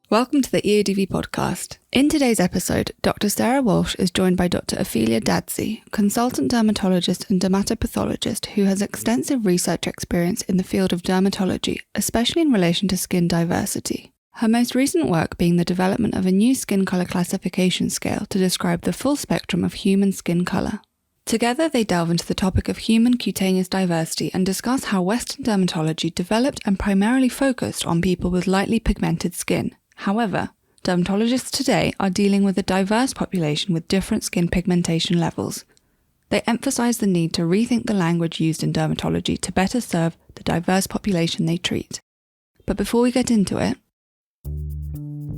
Welcome to the EADV podcast. In today's episode, Dr. Sarah Walsh is joined by Dr. Ophelia Dadzie, consultant dermatologist and dermatopathologist who has extensive research experience in the field of dermatology, especially in relation to skin diversity. Her most recent work being the development of a new skin colour classification scale to describe the full spectrum of human skin colour. Together, they delve into the topic of human cutaneous diversity and discuss how Western dermatology developed and primarily focused on people with lightly pigmented skin. However, dermatologists today are dealing with a diverse population with different skin pigmentation levels. They emphasize the need to rethink the language used in dermatology to better serve the diverse population they treat. But before we get into it,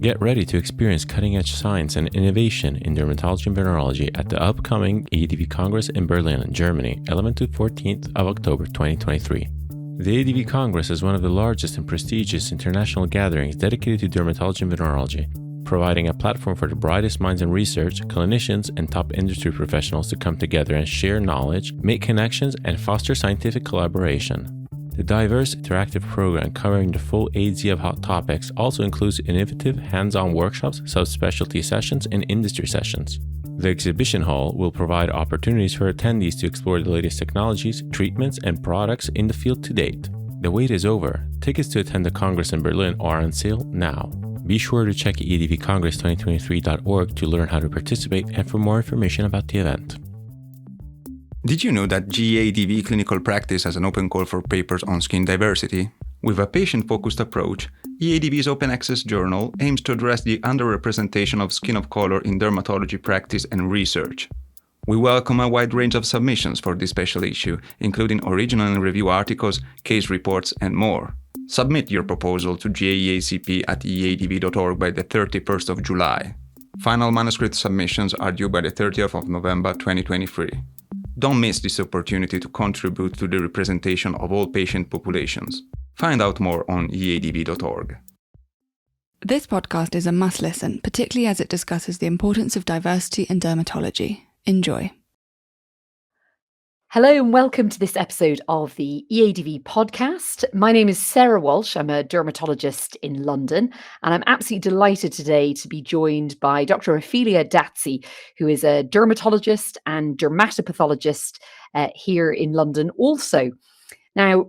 get ready to experience cutting-edge science and innovation in dermatology and venereology at the upcoming EADV Congress in Berlin, Germany, 11th to 14th of October 2023. The EADV Congress is one of the largest and prestigious international gatherings dedicated to dermatology and venereology, providing a platform for the brightest minds in research, clinicians, and top industry professionals to come together and share knowledge, make connections, and foster scientific collaboration. The diverse interactive program covering the full AZ of hot topics also includes innovative hands-on workshops, subspecialty sessions, and industry sessions. The exhibition hall will provide opportunities for attendees to explore the latest technologies, treatments, and products in the field to date. The wait is over. Tickets to attend the Congress in Berlin are on sale now. Be sure to check eadvcongress2023.org to learn how to participate and for more information about the event. Did you know that GADV clinical practice has an open call for papers on skin diversity? With a patient-focused approach, EADV's open access journal aims to address the underrepresentation of skin of color in dermatology practice and research. We welcome a wide range of submissions for this special issue, including original and review articles, case reports, and more. Submit your proposal to gaacp@eadv.org by the 31st of July. Final manuscript submissions are due by the 30th of November 2023. Don't miss this opportunity to contribute to the representation of all patient populations. Find out more on eadv.org. this podcast is a must listen, particularly as it discusses the importance of diversity in dermatology. Enjoy. Hello and welcome to this episode of the EADV podcast. My name is Sarah Walsh. I'm a dermatologist in London, and I'm absolutely delighted today to be joined by Dr. Ophelia Dadzie, who is a dermatologist and dermatopathologist here in London also. Now,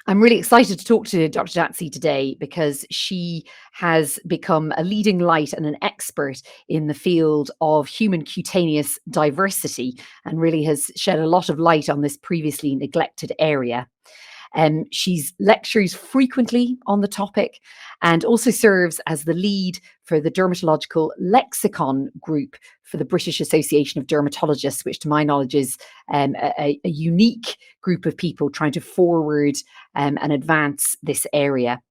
I'm really excited to talk to Dr. Dadzie today because she has become a leading light and an expert in the field of human cutaneous diversity and really has shed a lot of light on this previously neglected area. She's lectures frequently on the topic and also serves as the lead for the dermatological lexicon group for the British Association of Dermatologists, which to my knowledge is a unique group of people trying to forward and advance this area.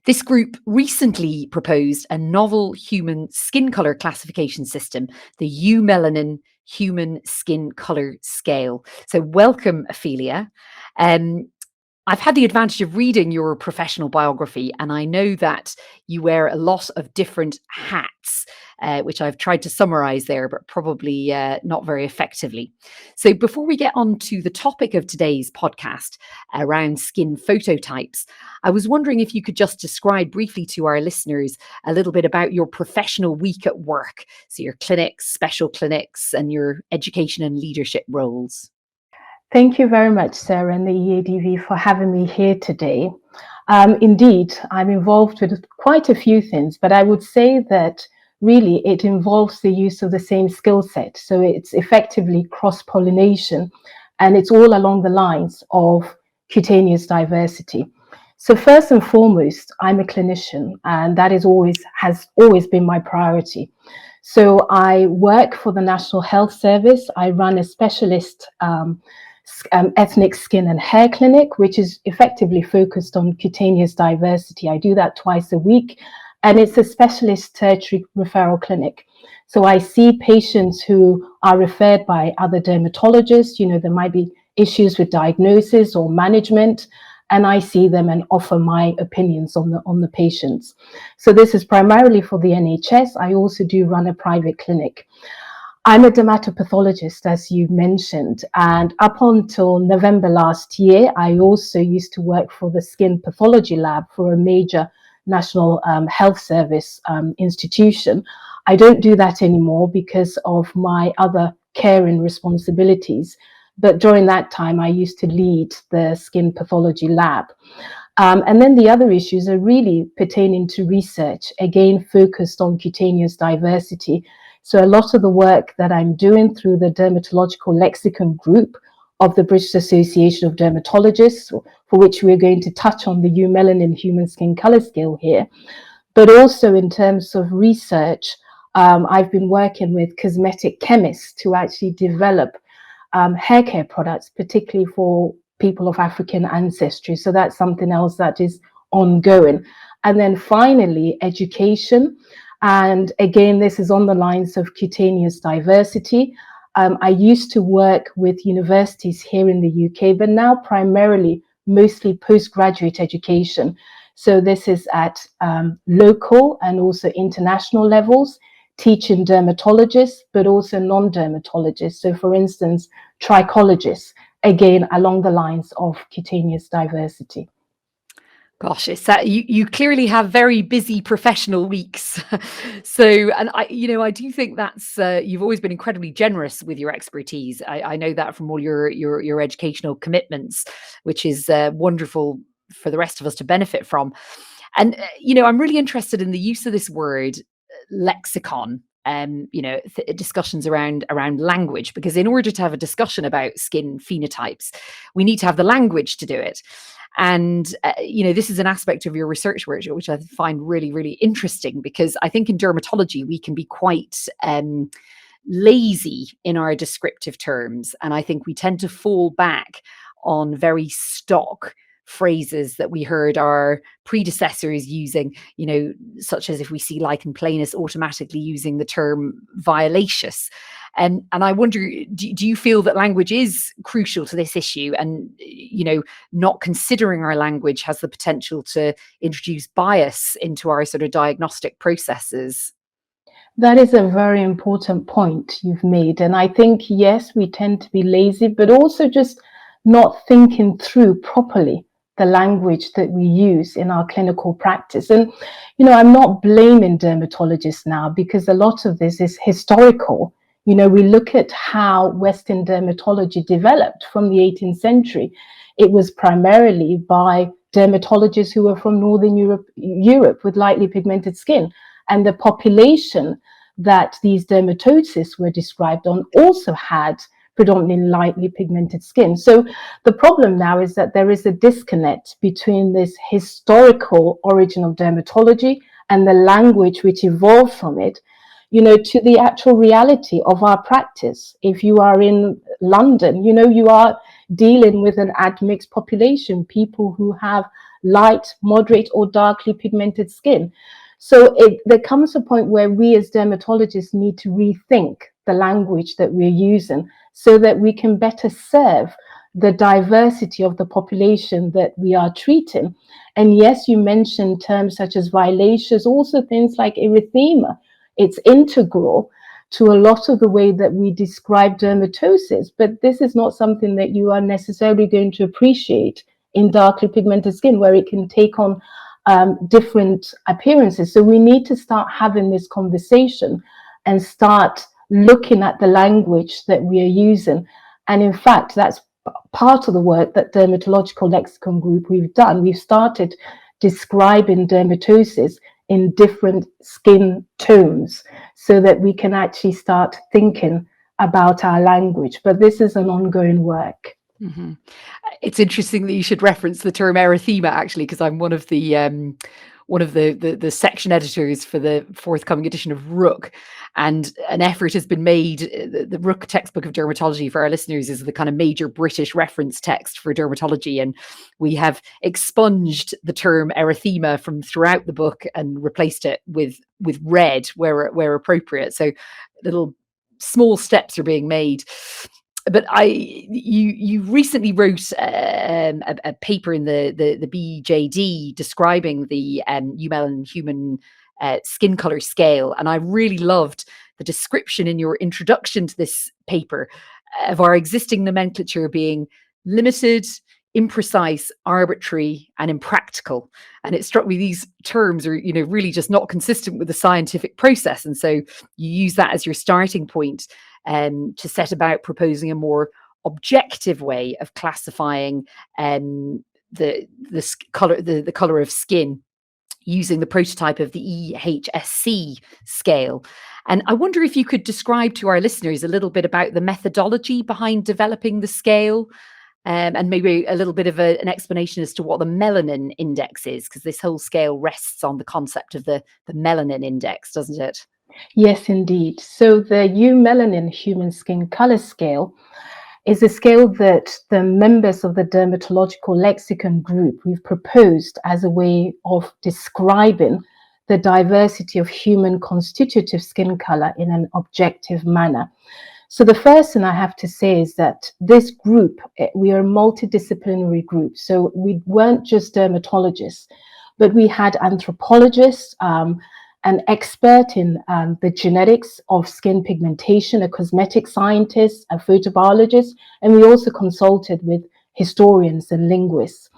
This group recently proposed a novel human skin colour classification system, the eumelanin Human Skin Colour Scale. So welcome, Ophelia. I've had the advantage of reading your professional biography, and I know that you wear a lot of different hats, which I've tried to summarize there, but probably not very effectively. So before we get on to the topic of today's podcast around skin phototypes, I was wondering if you could just describe briefly to our listeners a little bit about your professional week at work, so your clinics, special clinics, and your education and leadership roles. Thank you very much, Sarah and the EADV, for having me here today. Indeed, I'm involved with quite a few things, but I would say that really it involves the use of the same skill set. So it's effectively cross-pollination, and it's all along the lines of cutaneous diversity. So first and foremost, I'm a clinician, and that has always been my priority. So I work for the National Health Service. I run a specialist ethnic skin and hair clinic, which is effectively focused on cutaneous diversity. I do that twice a week, and it's a specialist tertiary referral clinic. So I see patients who are referred by other dermatologists. There might be issues with diagnosis or management, and I see them and offer my opinions on the patients. So this is primarily for the NHS. I also do run a private clinic. I'm a dermatopathologist, as you mentioned, and up until November last year, I also used to work for the skin pathology lab for a major national health service institution. I don't do that anymore because of my other caring responsibilities. But during that time, I used to lead the skin pathology lab. And then the other issues are really pertaining to research, again, focused on cutaneous diversity. So a lot of the work that I'm doing through the Dermatological Lexicon group of the British Association of Dermatologists, for which we're going to touch on the eumelanin human skin color scale here, but also in terms of research, I've been working with cosmetic chemists to actually develop hair care products, particularly for people of African ancestry. So that's something else that is ongoing. And then finally, education. And again, this is on the lines of cutaneous diversity. I used to work with universities here in the UK, but now primarily mostly postgraduate education. So this is at local and also international levels, teaching dermatologists, but also non-dermatologists. So for instance, trichologists, again, along the lines of cutaneous diversity. Gosh, it's that you clearly have very busy professional weeks. So, and I do think that's you've always been incredibly generous with your expertise. I know that from all your educational commitments, which is wonderful for the rest of us to benefit from. And I'm really interested in the use of this word lexicon. Discussions around language, because in order to have a discussion about skin phenotypes, we need to have the language to do it. And, this is an aspect of your research work, which I find really, really interesting, because I think in dermatology, we can be quite lazy in our descriptive terms. And I think we tend to fall back on very stock phrases that we heard our predecessors using, such as if we see lichen planus, automatically using the term violaceous. And I wonder, do you feel that language is crucial to this issue? And, not considering our language has the potential to introduce bias into our sort of diagnostic processes? That is a very important point you've made. And I think, yes, we tend to be lazy, but also just not thinking through properly the language that we use in our clinical practice. And, I'm not blaming dermatologists now, because a lot of this is historical. We look at how Western dermatology developed from the 18th century. It was primarily by dermatologists who were from Northern Europe with lightly pigmented skin. And the population that these dermatoses were described on also had predominantly lightly pigmented skin. So the problem now is that there is a disconnect between this historical origin of dermatology and the language which evolved from it, to the actual reality of our practice. If you are in London, you are dealing with an admixed population, people who have light, moderate, or darkly pigmented skin. So there comes a point where we as dermatologists need to rethink the language that we're using so that we can better serve the diversity of the population that we are treating. And yes, you mentioned terms such as violaceous, also things like erythema. It's integral to a lot of the way that we describe dermatosis, but this is not something that you are necessarily going to appreciate in darkly pigmented skin, where it can take on different appearances. So we need to start having this conversation and start looking at the language that we are using. And in fact, that's part of the work that Dermatological Lexicon Group we've done. We've started describing dermatosis in different skin tones so that we can actually start thinking about our language. But this is an ongoing work. Mm-hmm. It's interesting that you should reference the term erythema, actually, because I'm one of the section editors for the forthcoming edition of Rook, and an effort has been made. The Rook textbook of dermatology, for our listeners, is the kind of major British reference text for dermatology, and we have expunged the term erythema from throughout the book and replaced it with red where appropriate. So little small steps are being made. But you recently wrote a paper in the BJD describing the eumelanin human skin color scale, and I really loved the description in your introduction to this paper of our existing nomenclature being limited, imprecise, arbitrary, and impractical. And it struck me these terms are, really just not consistent with the scientific process. And so you use that as your starting point to set about proposing a more objective way of classifying the color of skin using the prototype of the EHSC scale. And I wonder if you could describe to our listeners a little bit about the methodology behind developing the scale, and maybe a little bit of an explanation as to what the melanin index is, because this whole scale rests on the concept of the melanin index, doesn't it? Yes, indeed. So the eumelanin human skin color scale is a scale that the members of the dermatological lexicon group we've proposed as a way of describing the diversity of human constitutive skin color in an objective manner. So the first thing I have to say is that this group, we are a multidisciplinary group. So we weren't just dermatologists, but we had anthropologists, an expert in the genetics of skin pigmentation, a cosmetic scientist, a photobiologist, and we also consulted with historians and linguists.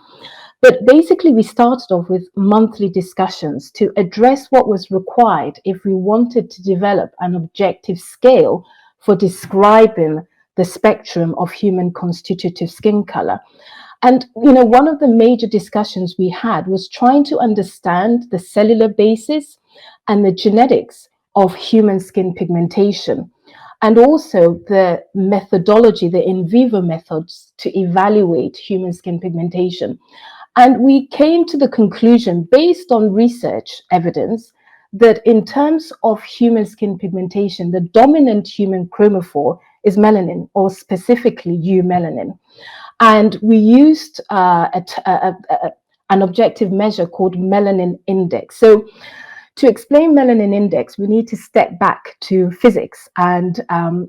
But basically, we started off with monthly discussions to address what was required if we wanted to develop an objective scale for describing the spectrum of human constitutive skin color. And, one of the major discussions we had was trying to understand the cellular basis and the genetics of human skin pigmentation, and also the methodology, the in vivo methods to evaluate human skin pigmentation. And we came to the conclusion, based on research evidence, that in terms of human skin pigmentation, the dominant human chromophore is melanin, or specifically eumelanin. And we used an objective measure called melanin index. So to explain melanin index, we need to step back to physics and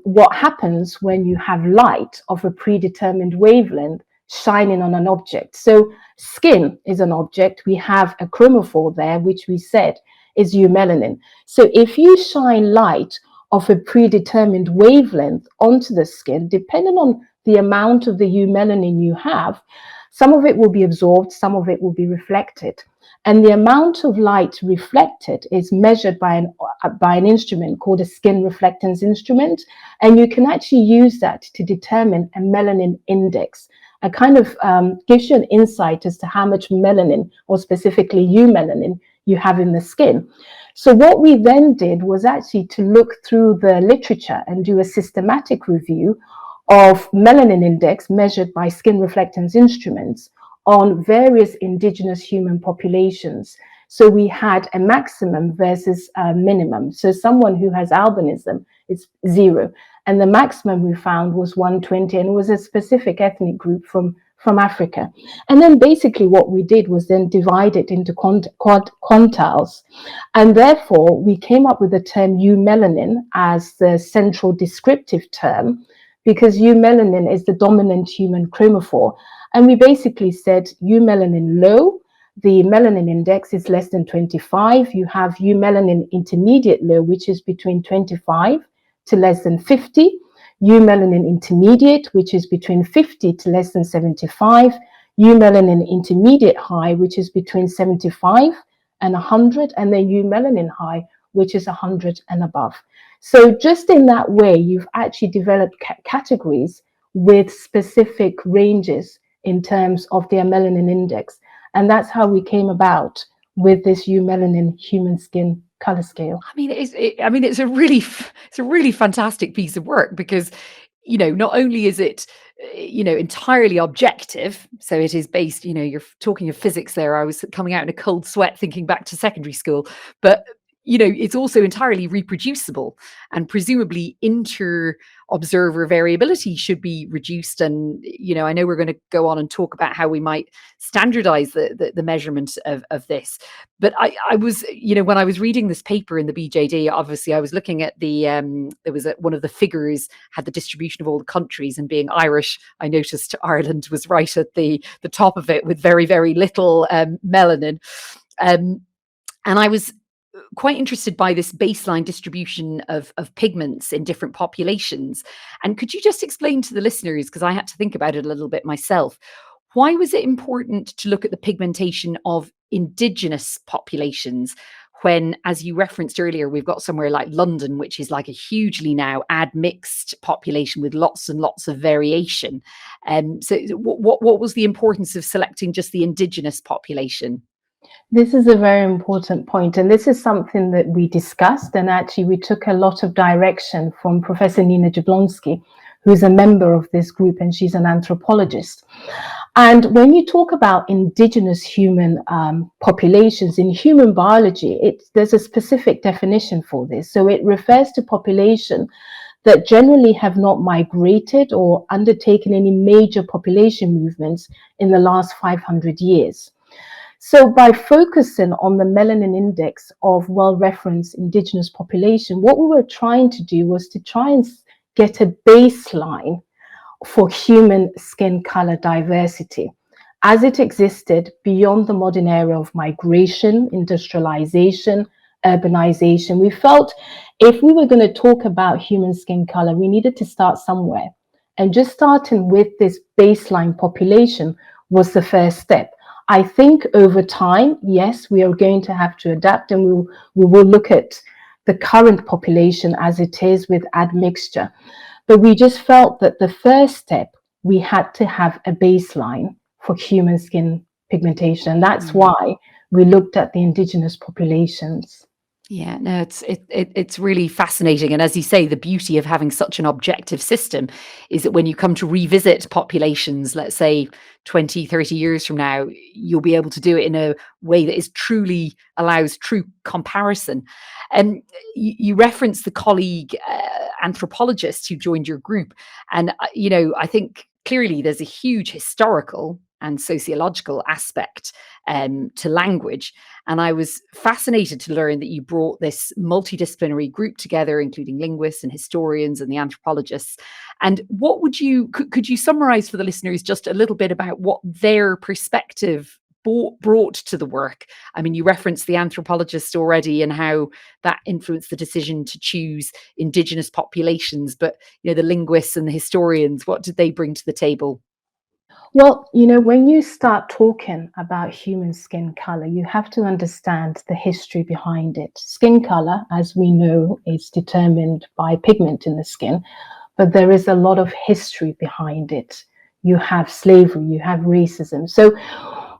what happens when you have light of a predetermined wavelength shining on an object. So skin is an object. We have a chromophore there, which we said is eumelanin. So if you shine light of a predetermined wavelength onto the skin, depending on the amount of the eumelanin you have, some of it will be absorbed, some of it will be reflected. And the amount of light reflected is measured by an instrument called a skin reflectance instrument. And you can actually use that to determine a melanin index. It kind of gives you an insight as to how much melanin, or specifically eumelanin, you have in the skin. So what we then did was actually to look through the literature and do a systematic review of melanin index measured by skin reflectance instruments on various indigenous human populations. So we had a maximum versus a minimum. So someone who has albinism is 0. And the maximum we found was 120, and it was a specific ethnic group from Africa. And then basically what we did was then divide it into quantiles. And therefore, we came up with the term eumelanin as the central descriptive term, because eumelanin is the dominant human chromophore. And we basically said eumelanin low, the melanin index is less than 25. You have eumelanin intermediate low, which is between 25 to less than 50. Eumelanin intermediate, which is between 50 to less than 75. Eumelanin intermediate high, which is between 75 and 100. And then eumelanin high, which is 100 and above. So just in that way, you've actually developed categories with specific ranges in terms of their melanin index. And that's how we came about with this eumelanin human skin color scale. I mean, it's a really fantastic piece of work, because, not only is it, entirely objective, so it is based, you're talking of physics there. I was coming out in a cold sweat thinking back to secondary school, but it's also entirely reproducible, and presumably inter-observer variability should be reduced. And, I know we're going to go on and talk about how we might standardize the measurement of this. But I was, when I was reading this paper in the BJD, obviously I was looking at there was one of the figures had the distribution of all the countries, and being Irish, I noticed Ireland was right at the top of it with very, very little melanin. And I was quite interested by this baseline distribution of pigments in different populations. And could you just explain to the listeners, because I had to think about it a little bit myself, why was it important to look at the pigmentation of indigenous populations when, as you referenced earlier, we've got somewhere like London, which is like a hugely now admixed population with lots and lots of variation? So what was the importance of selecting just the indigenous population? This is a very important point, and this is something that we discussed, and actually we took a lot of direction from Professor Nina Jablonski, who's a member of this group, and she's an anthropologist. And when you talk about indigenous human populations in human biology, there's a specific definition for this. So it refers to population that generally have not migrated or undertaken any major population movements in the last 500 years. So by focusing on the melanin index of well-referenced indigenous population, what we were trying to do was to try and get a baseline for human skin color diversity as it existed beyond the modern era of migration, industrialization, urbanization. We felt if we were going to talk about human skin color, we needed to start somewhere. And just starting with this baseline population was the first step. I think over time, yes, we are going to have to adapt, and we will look at the current population as it is with admixture. But we just felt that the first step, we had to have a baseline for human skin pigmentation. That's why we looked at the indigenous populations. Yeah, no, it's really fascinating. And as you say, the beauty of having such an objective system is that when you come to revisit populations, let's say 20, 30 years from now, you'll be able to do it in a way that is truly allows true comparison. And you referenced the colleague anthropologists who joined your group. And, I think clearly there's a huge historical and sociological aspect to language. And I was fascinated to learn that you brought this multidisciplinary group together, including linguists and historians and the anthropologists. And what could you summarize for the listeners just a little bit about what their perspective brought to the work? I mean, you referenced the anthropologists already and how that influenced the decision to choose indigenous populations, but the linguists and the historians, what did they bring to the table? Well, when you start talking about human skin color, you have to understand the history behind it. Skin color, as we know, is determined by pigment in the skin, but there is a lot of history behind it. You have slavery, you have racism. So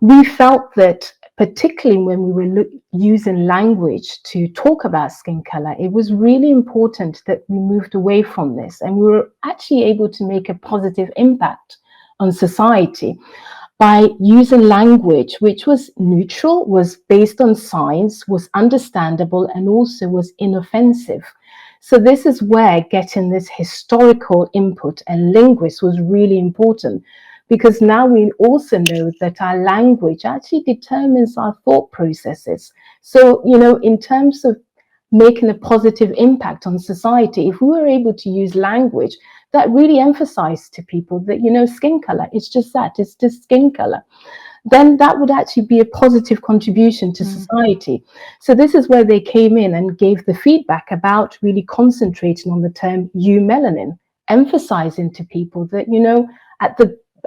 we felt that particularly when we were using language to talk about skin color, it was really important that we moved away from this, and we were actually able to make a positive impact on society by using language which was neutral, was based on science, was understandable, and also was inoffensive. So this is where getting this historical input and linguists was really important, because now we also know that our language actually determines our thought processes. So, in terms of making a positive impact on society, if we were able to use language that really emphasized to people that, skin color, it's just skin color, then that would actually be a positive contribution to society. So this is where they came in and gave the feedback about really concentrating on the term eumelanin, emphasizing to people that,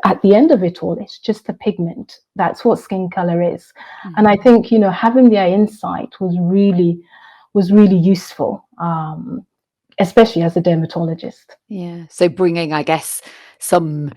at the end of it all, it's just a pigment. That's what skin color is. And I think, having their insight was really useful, especially as a dermatologist. Yeah. So bringing, I guess, some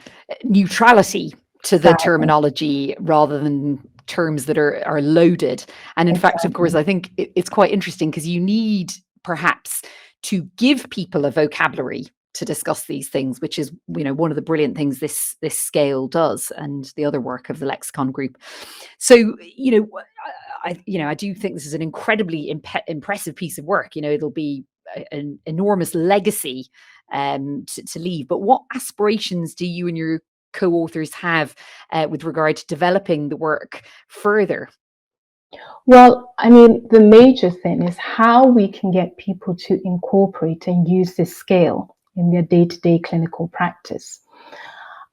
neutrality to the terminology rather than terms that are loaded. And in fact, of course, I think it's quite interesting because you need perhaps to give people a vocabulary to discuss these things, which is, one of the brilliant things this scale does, and the other work of the Lexicon Group. So, I do think this is an incredibly impressive piece of work. It'll be an enormous legacy to leave. But what aspirations do you and your co-authors have with regard to developing the work further? Well, I mean, the major thing is how we can get people to incorporate and use this scale in their day-to-day clinical practice.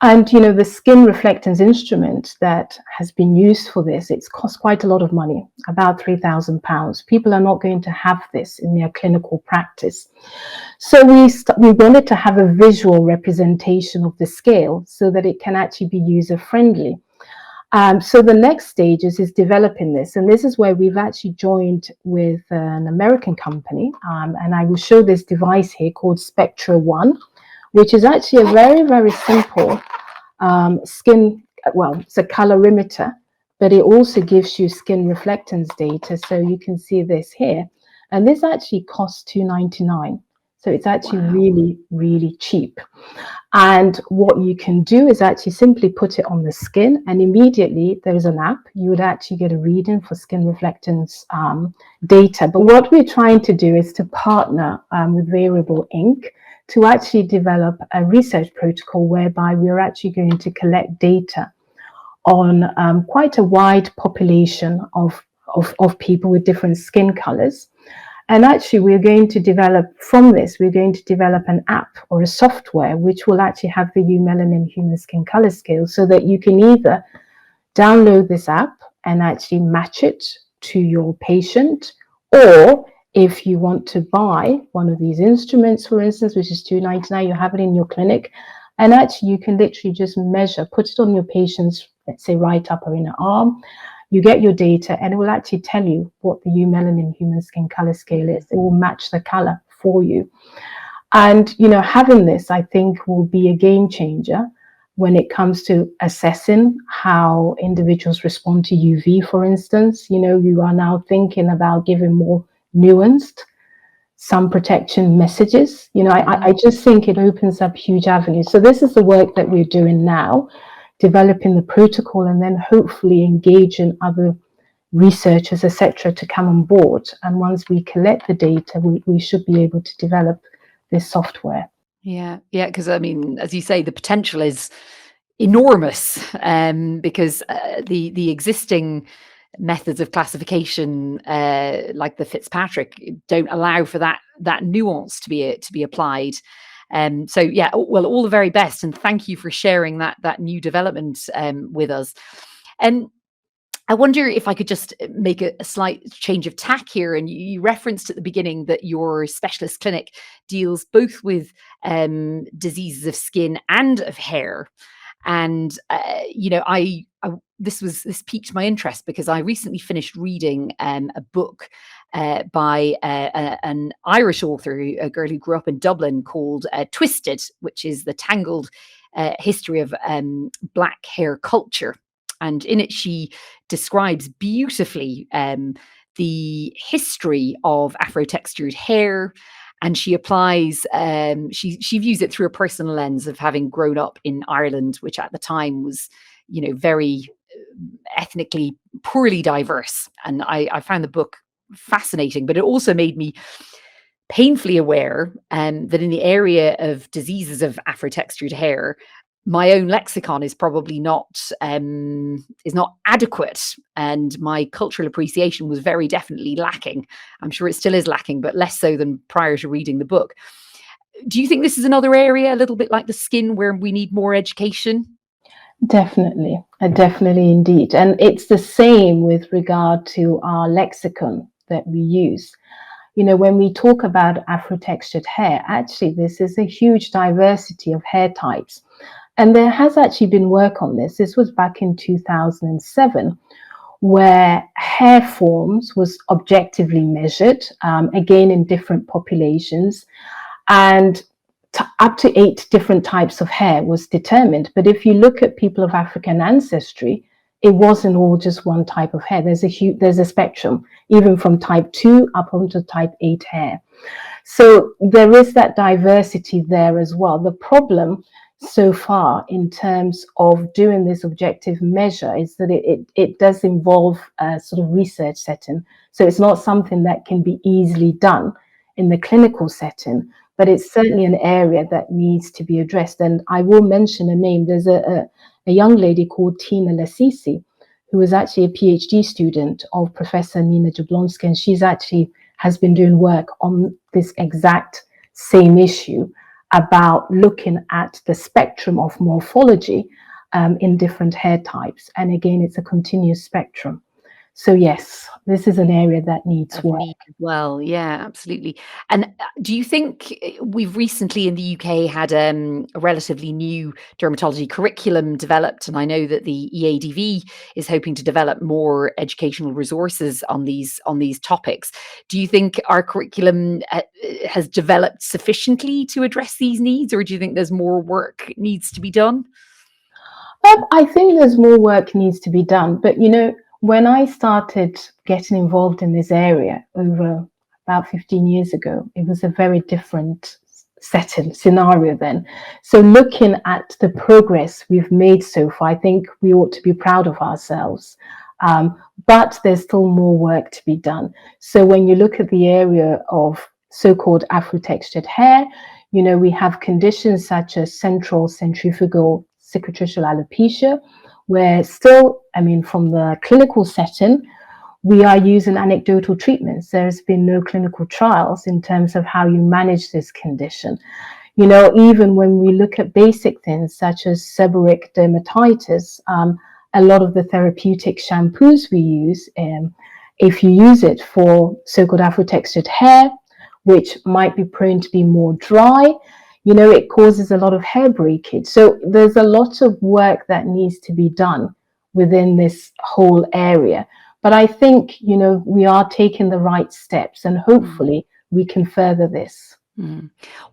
And, the skin reflectance instrument that has been used for this, it's cost quite a lot of money, about £3,000. People are not going to have this in their clinical practice. So we wanted to have a visual representation of the scale so that it can actually be user-friendly. So the next stage is developing this. And this is where we've actually joined with an American company. And I will show this device here called Spectra One, which is actually a very, very simple skin, well, it's a colorimeter, but it also gives you skin reflectance data. So you can see this here. And this actually costs $2.99. So it's actually really, really cheap. And what you can do is actually simply put it on the skin, and immediately there's an app. You would actually get a reading for skin reflectance data. But what we're trying to do is to partner with Variable Ink to actually develop a research protocol whereby we're actually going to collect data on quite a wide population of people with different skin colors. And actually, we're going to develop an app or a software which will actually have the eumelanin human skin color scale, so that you can either download this app and actually match it to your patient, or if you want to buy one of these instruments, for instance, which is $2.99, you have it in your clinic, and actually you can literally just measure, put it on your patient's, let's say, right upper inner arm. You get your data, and it will actually tell you what the eumelanin human skin color scale is. It will match the color for you. And, having this, I think, will be a game changer when it comes to assessing how individuals respond to UV, for instance. You are now thinking about giving more nuanced sun protection messages. I just think it opens up huge avenues. So this is the work that we're doing now, developing the protocol, and then hopefully engaging other researchers, etc., to come on board. And once we collect the data, we should be able to develop this software. Yeah, because I mean, as you say, the potential is enormous, because the existing methods of classification, like the Fitzpatrick, don't allow for that nuance to be applied. So yeah, well, all the very best, and thank you for sharing that new development with us. And I wonder if I could just make a slight change of tack here. And you referenced at the beginning that your specialist clinic deals both with diseases of skin and of hair. And this piqued my interest because I recently finished reading a book by an Irish author, a girl who grew up in Dublin, called Twisted, which is the tangled history of Black hair culture. And in it, she describes beautifully the history of Afro-textured hair. And she applies, she views it through a personal lens of having grown up in Ireland, which at the time was, very ethnically poorly diverse. And I found the book fascinating, but it also made me painfully aware that in the area of diseases of Afro-textured hair, my own lexicon is probably not adequate, and my cultural appreciation was very definitely lacking. I'm sure it still is lacking, but less so than prior to reading the book. Do you think this is another area, a little bit like the skin, where we need more education? Definitely, definitely indeed. And it's the same with regard to our lexicon that we use. When we talk about Afro-textured hair, actually, this is a huge diversity of hair types. And there has actually been work on this. This was back in 2007, where hair forms was objectively measured, again, in different populations. And up to 8 different types of hair was determined. But if you look at people of African ancestry, it wasn't all just one type of hair. There's a spectrum, even from type 2 up onto type 8 hair. So there is that diversity there as well. The problem so far in terms of doing this objective measure is that it does involve a sort of research setting. So it's not something that can be easily done in the clinical setting, but it's certainly an area that needs to be addressed. And I will mention a name. There's a young lady called Tina Lasisi, who is actually a PhD student of Professor Nina Jablonski, and she's actually has been doing work on this exact same issue. about looking at the spectrum of morphology in different hair types. And again, it's a continuous spectrum. So yes, this is an area that needs work. Well, yeah, absolutely. And do you think we've recently in the UK had a relatively new dermatology curriculum developed? And I know that the EADV is hoping to develop more educational resources on these topics. Do you think our curriculum has developed sufficiently to address these needs, or do you think there's more work needs to be done? I think there's more work needs to be done, but when I started getting involved in this area over about 15 years ago, it was a very different scenario then. So looking at the progress we've made so far, I think we ought to be proud of ourselves. But there's still more work to be done. So when you look at the area of so-called Afro-textured hair, we have conditions such as central centrifugal cicatricial alopecia, where still, from the clinical setting, we are using anecdotal treatments. There's been no clinical trials in terms of how you manage this condition. Even when we look at basic things such as seborrheic dermatitis, a lot of the therapeutic shampoos we use, if you use it for so-called Afro-textured hair, which might be prone to be more dry, it causes a lot of hair breakage. So there's a lot of work that needs to be done within this whole area. But I think, we are taking the right steps, and hopefully we can further this.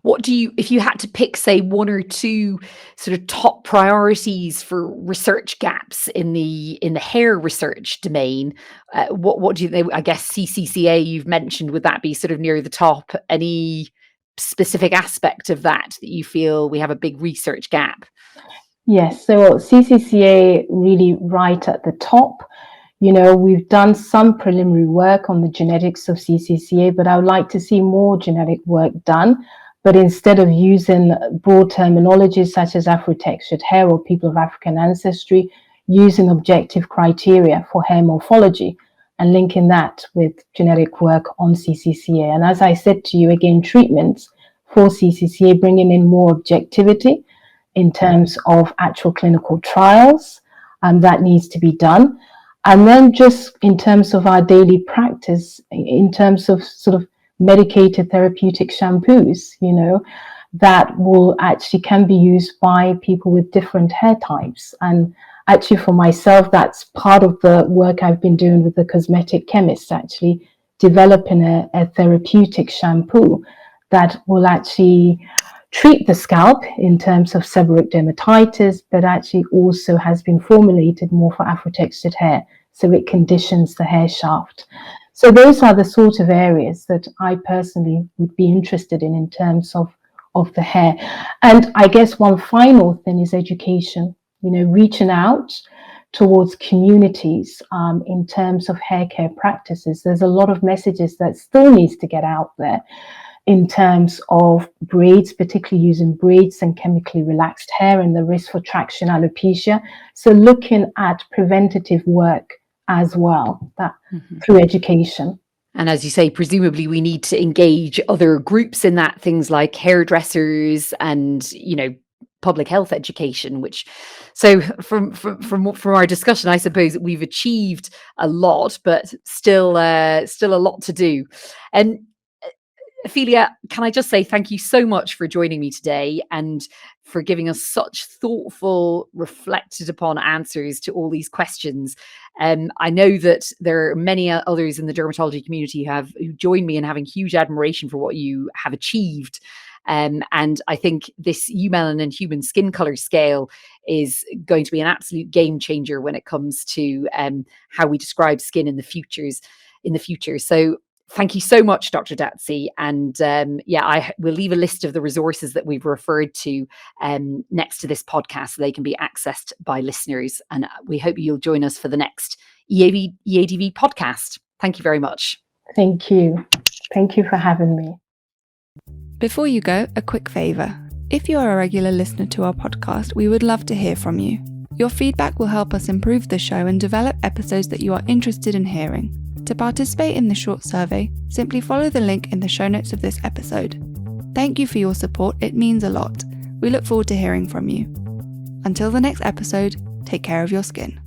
What if you had to pick, say, one or two sort of top priorities for research gaps in the hair research domain, what do you think? I guess CCCA you've mentioned, would that be sort of near the top? Any specific aspect of that you feel we have a big research gap? Yes, so CCCA really right at the top. We've done some preliminary work on the genetics of CCCA, but I would like to see more genetic work done. But instead of using broad terminologies such as Afro-textured hair or people of African ancestry, using objective criteria for hair morphology and linking that with genetic work on CCCA. And as I said to you, again, treatments for CCCA, bringing in more objectivity in terms of actual clinical trials, and that needs to be done. And then just in terms of our daily practice, in terms of sort of medicated therapeutic shampoos, that will actually can be used by people with different hair types. And actually for myself, that's part of the work I've been doing with the cosmetic chemist, actually developing a therapeutic shampoo that will actually treat the scalp in terms of seborrheic dermatitis, but actually also has been formulated more for Afro-textured hair, so it conditions the hair shaft. So those are the sort of areas that I personally would be interested in terms of the hair. And I guess one final thing is education, reaching out towards communities in terms of hair care practices. There's a lot of messages that still needs to get out there in terms of braids, particularly using braids and chemically relaxed hair and the risk for traction alopecia. So looking at preventative work as well, that through education. And as you say, presumably we need to engage other groups in that, things like hairdressers and, public health education, which, so from our discussion, I suppose we've achieved a lot, but still a lot to do. And Ophelia, can I just say thank you so much for joining me today and for giving us such thoughtful, reflected upon answers to all these questions. I know that there are many others in the dermatology community who join me in having huge admiration for what you have achieved. And I think this eumelanin human skin color scale is going to be an absolute game changer when it comes to how we describe skin in the future. So thank you so much, Dr. Dadzie. And I will leave a list of the resources that we've referred to next to this podcast so they can be accessed by listeners. And we hope you'll join us for the next EADV podcast. Thank you very much. Thank you. Thank you for having me. Before you go, a quick favour. If you are a regular listener to our podcast, we would love to hear from you. Your feedback will help us improve the show and develop episodes that you are interested in hearing. To participate in the short survey, simply follow the link in the show notes of this episode. Thank you for your support, it means a lot. We look forward to hearing from you. Until the next episode, take care of your skin.